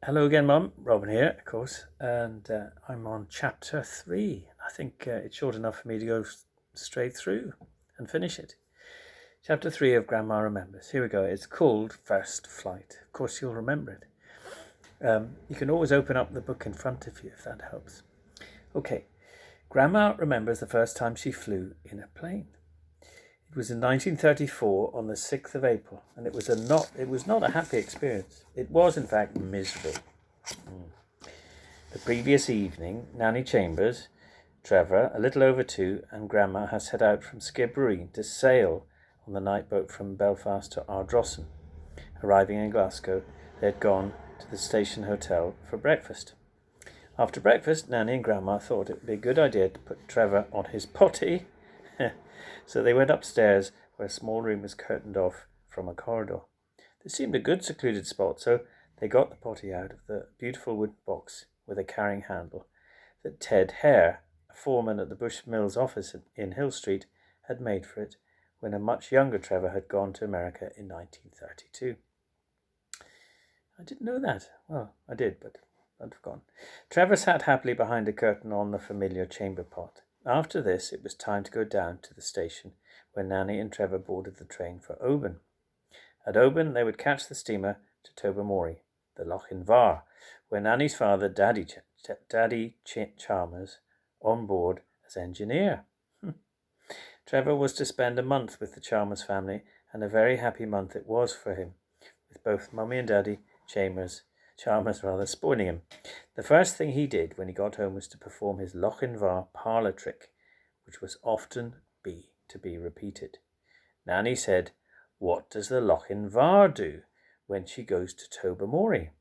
Hello again, Mum. Robin here, of course, and I'm on chapter 3. I think it's short enough for me to go straight through and finish it. Chapter 3 of Grandma Remembers. Here we go. It's called First Flight. Of course, you'll remember it. You can always open up the book in front of you if that helps. Okay. Grandma remembers the first time she flew in a plane. It was in 1934 on the 6th of April, and it was not a happy experience. It was, in fact, miserable. The previous evening, Nanny Chambers, Trevor, a little over 2, and Grandma had set out from Skibbereen to sail on the night boat from Belfast to Ardrossan. Arriving in Glasgow, they had gone to the station hotel for breakfast. After breakfast, Nanny and Grandma thought it would be a good idea to put Trevor on his potty. So they went upstairs, where a small room was curtained off from a corridor. This seemed a good secluded spot, so they got the potty out of the beautiful wooden box with a carrying handle that Ted Hare, a foreman at the Bush Mills office in Hill Street, had made for it when a much younger Trevor had gone to America in 1932. I didn't know that. Well, I did, but I'd forgotten. Trevor sat happily behind a curtain on the familiar chamber pot. After this, it was time to go down to the station, where Nanny and Trevor boarded the train for Oban. At Oban, they would catch the steamer to Tobermory, the Lochin Var, where Nanny's father, Daddy Chalmers, on board as engineer. Trevor was to spend a month with the Chalmers family, and a very happy month it was for him, with both Mummy and Daddy Chalmers spoiling him. The first thing he did when he got home was to perform his Lochin Var parlour trick, which was often to be repeated. Nanny said, "What does the Lochin Var do when she goes to Tobermory?"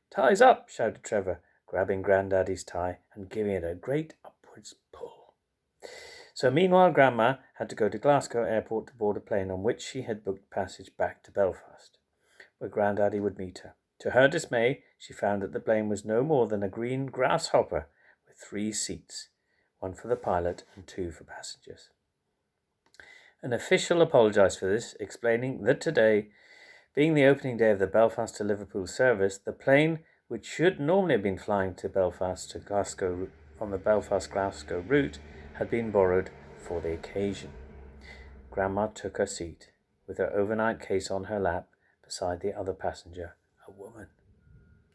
"Ties up," shouted Trevor, grabbing Granddaddy's tie and giving it a great upwards pull. So meanwhile, Grandma had to go to Glasgow airport to board a plane on which she had booked passage back to Belfast, where Granddaddy would meet her. To her dismay, she found that the plane was no more than a green grasshopper with 3 seats, 1 for the pilot and 2 for passengers. An official apologised for this, explaining that today, being the opening day of the Belfast to Liverpool service, the plane, which should normally have been flying to Belfast to Glasgow on the Belfast-Glasgow route, had been borrowed for the occasion. Grandma took her seat, with her overnight case on her lap, beside the other passenger, a woman.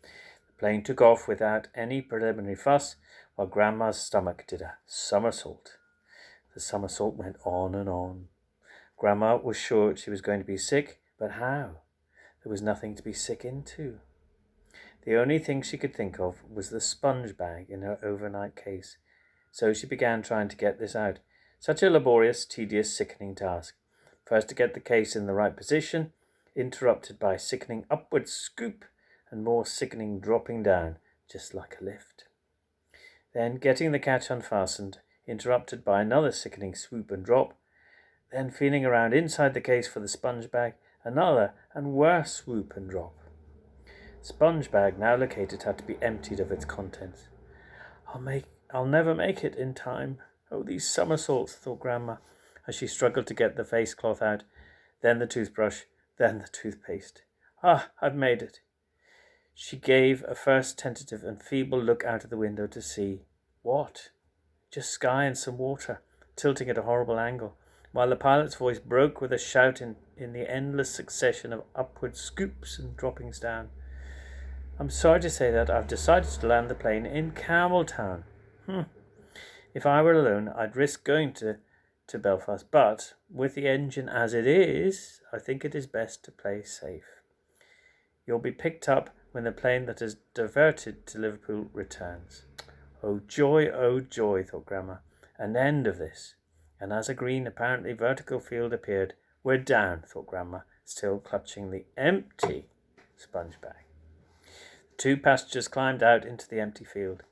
The plane took off without any preliminary fuss, while Grandma's stomach did a somersault. The somersault went on and on. Grandma was sure she was going to be sick, but how? There was nothing to be sick into. The only thing she could think of was the sponge bag in her overnight case, so she began trying to get this out. Such a laborious, tedious, sickening task. First to get the case in the right position, interrupted by sickening upward scoop and more sickening dropping down, just like a lift. Then getting the catch unfastened, interrupted by another sickening swoop and drop. Then feeling around inside the case for the sponge bag, another and worse swoop and drop. Sponge bag, now located, had to be emptied of its contents. I'll never make it in time. Oh, these somersaults, thought Grandma, as she struggled to get the face cloth out, then the toothbrush, then the toothpaste. I've made it. She gave a first tentative and feeble look out of the window to see what? Just sky and some water, tilting at a horrible angle, while the pilot's voice broke with a shout in the endless succession of upward scoops and droppings down. "I'm sorry to say that I've decided to land the plane in Campbelltown. If I were alone, I'd risk going to Belfast, but with the engine as it is, I think it is best to play safe. You'll be picked up when the plane that has diverted to Liverpool returns." Oh joy, thought Grandma. An end of this. And as a green, apparently vertical field appeared, "We're down," thought Grandma, still clutching the empty sponge bag. The 2 passengers climbed out into the empty field.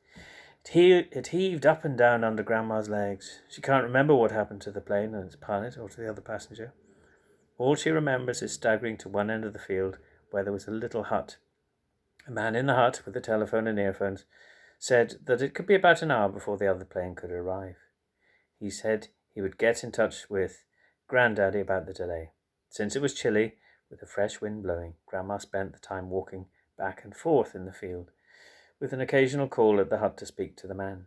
It heaved up and down under Grandma's legs. She can't remember what happened to the plane and its pilot or to the other passenger. All she remembers is staggering to one end of the field where there was a little hut. A man in the hut, with a telephone and earphones, said that it could be about an hour before the other plane could arrive. He said he would get in touch with Granddaddy about the delay. Since it was chilly, with a fresh wind blowing, Grandma spent the time walking back and forth in the field, with an occasional call at the hut to speak to the man.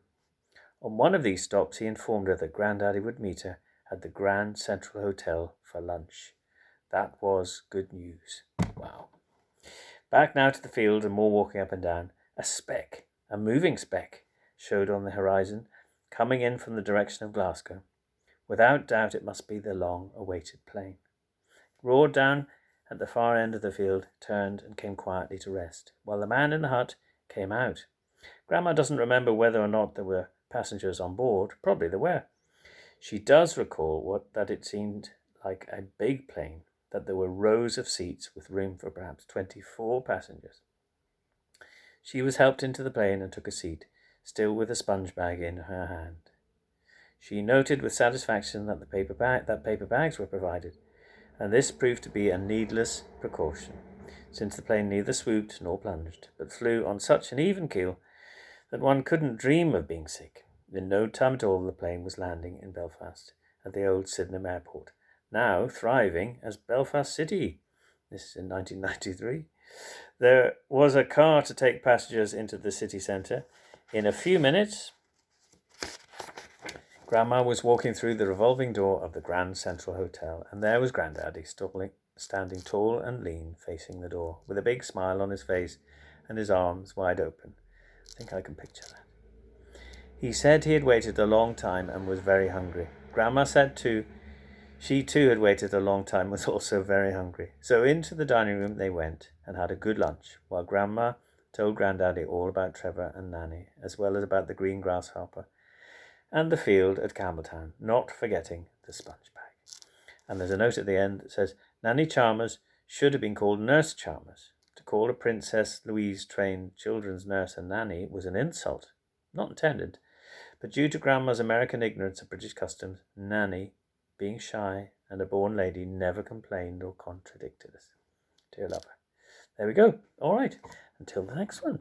On one of these stops he informed her that Grandaddy would meet her at the Grand Central Hotel for lunch. That was good news. Wow. Back now to the field and more walking up and down. A speck, a moving speck, showed on the horizon, coming in from the direction of Glasgow. Without doubt it must be the long-awaited plane. It roared down at the far end of the field, turned and came quietly to rest, while the man in the hut came out. Grandma doesn't remember whether or not there were passengers on board. Probably there were. She does recall that it seemed like a big plane, that there were rows of seats with room for perhaps 24 passengers. She was helped into the plane and took a seat, still with a sponge bag in her hand. She noted with satisfaction that paper bags were provided, and this proved to be a needless precaution, since the plane neither swooped nor plunged, but flew on such an even keel that one couldn't dream of being sick. In no time at all the plane was landing in Belfast, at the old Sydenham Airport, now thriving as Belfast City. This is in 1993. There was a car to take passengers into the city centre. In a few minutes, Grandma was walking through the revolving door of the Grand Central Hotel, and there was Grandaddy standing tall and lean, facing the door, with a big smile on his face and his arms wide open. I think I can picture that. He said he had waited a long time and was very hungry. Grandma said too, she too had waited a long time and was also very hungry. So into the dining room they went and had a good lunch, while Grandma told Grandaddy all about Trevor and Nanny, as well as about the green grasshopper and the field at Campbelltown, not forgetting the sponge bag. And there's a note at the end that says, Nanny Chalmers should have been called Nurse Chalmers. To call a Princess Louise trained children's nurse a nanny was an insult, not intended, but due to Grandma's American ignorance of British customs, Nanny, being shy and a born lady, never complained or contradicted us. Dear lover. There we go. All right. Until the next one.